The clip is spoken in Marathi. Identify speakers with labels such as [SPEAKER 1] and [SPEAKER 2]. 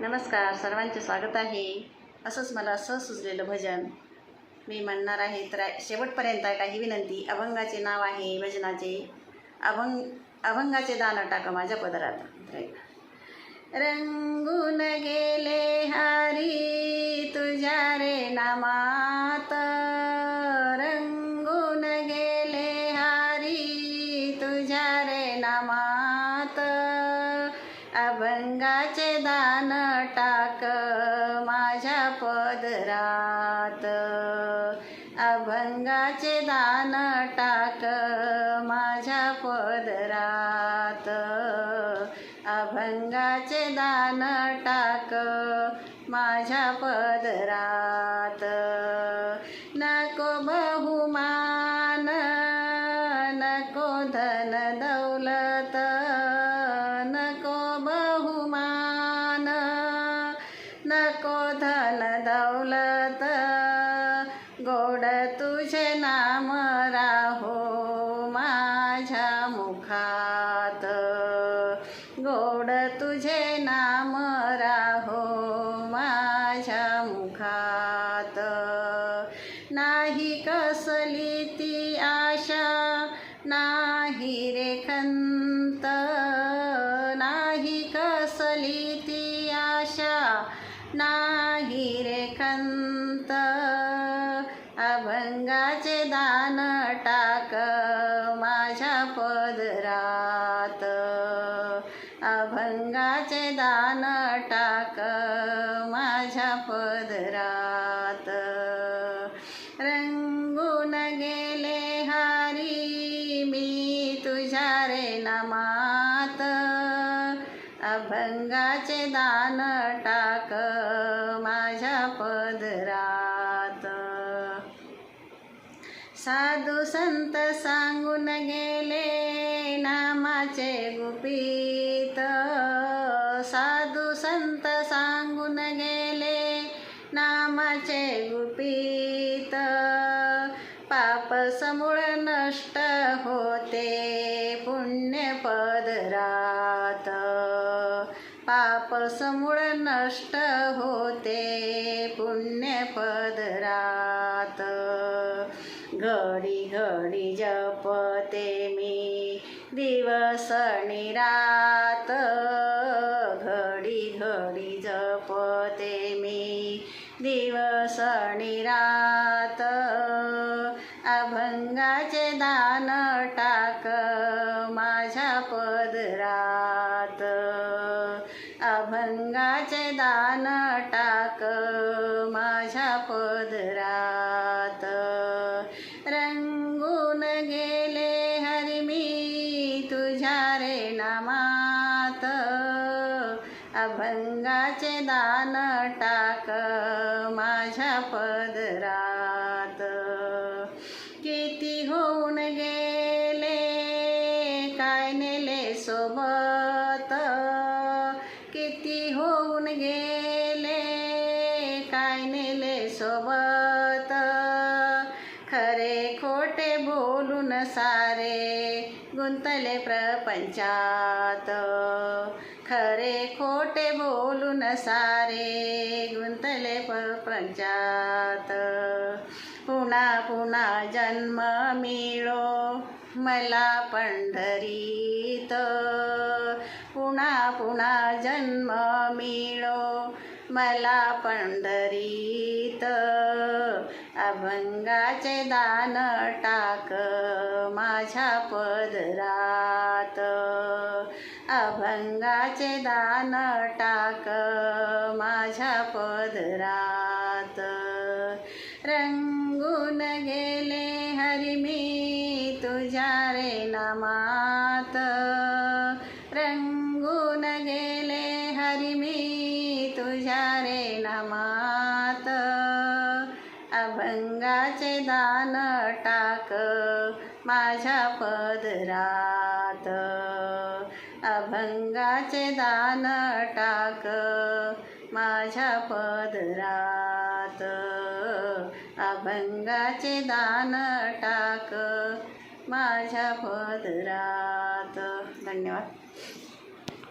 [SPEAKER 1] नमस्कार, सर्वांचे स्वागत आहे. असंच मला सुचलेलं भजन मी म्हणणार आहे, तर शेवटपर्यंत काही विनंती. अभंगाचे नाव आहे भजनाचे, अभंगाचे दान टाक माझ्या पदरात. रंगून गेले हरी तुझ्या रे नामात, रंगून गेले हरी तुझ्या रे नामात. अभंगाचे दान टाक माझ्या पदरात, अभंगाचे दान टाक माझ्या पदरात, अभंगाचे दान टाक माझ्या पदरात. नको बहुमान, नको धन दौलत, नको बहुमान, नको धन दौलत. गोड तुझे नाम राहो माझ्या मुखात, गोड तुझे नाम राहो माझ्या मुखात. नाही कसली ती आशा, नाही रे खंत, नाही कसली ती आशा, नाही रे खंत. अभंगाचे दान टाक माझ्या पदरात, अभंगाचे दान टाक माझ्या पदरात. रंगून गेले हरी मी तुझ्या रे नामात, अभंगाचे दान टाक माझ्या पदरात. साधू संत सांगून गेले नामाचे गुपित, साधू संत सांगून गेले नामाचे गुपित. पाप समूळ नष्ट होते पुण्य पदरात, पाप समूळ नष्ट होते पुण्य पदरात. घडी घडी जपते मी दिवस आणि रात, घडी घडी जपते मी दिवस आणि रात. अभंगाचे दान टाक माझ्या पदरात, अभंगाचे दान टाक माझ्या पदरात. रंगून गेले हरी मी तुझ्या रे नामात, अभंगाचे दान टाक माझ्या पदरात. किती होऊन गेले काय नेले सोबत, किती होऊन गेले काय नेले सोबत. खरे खोटे बोलून सारे गुंतले प्रपंचात, खरे खोटे बोलून सारे गुंतले प्रपंचात. पुन्हा पुन्हा जन्म मिळो मला पंढरीत, पुन्हा पुन्हा जन्म मिळो मला पंढरीत. अभंगाचे दान टाक माझ्या पदरात, अभंगाचे दान टाक माझ्या पदरात. रंगून गेले हरी मी तुझ्या रे नामात, रंगून गेले हरी मी तुझ्या रे नामात. अभंगाचे दान टाक माझ्या पदरात, अभंगाचे दान टाक माझ्या पदरात, अभंगाचे दान टाक माझ्या पदरात. धन्यवाद.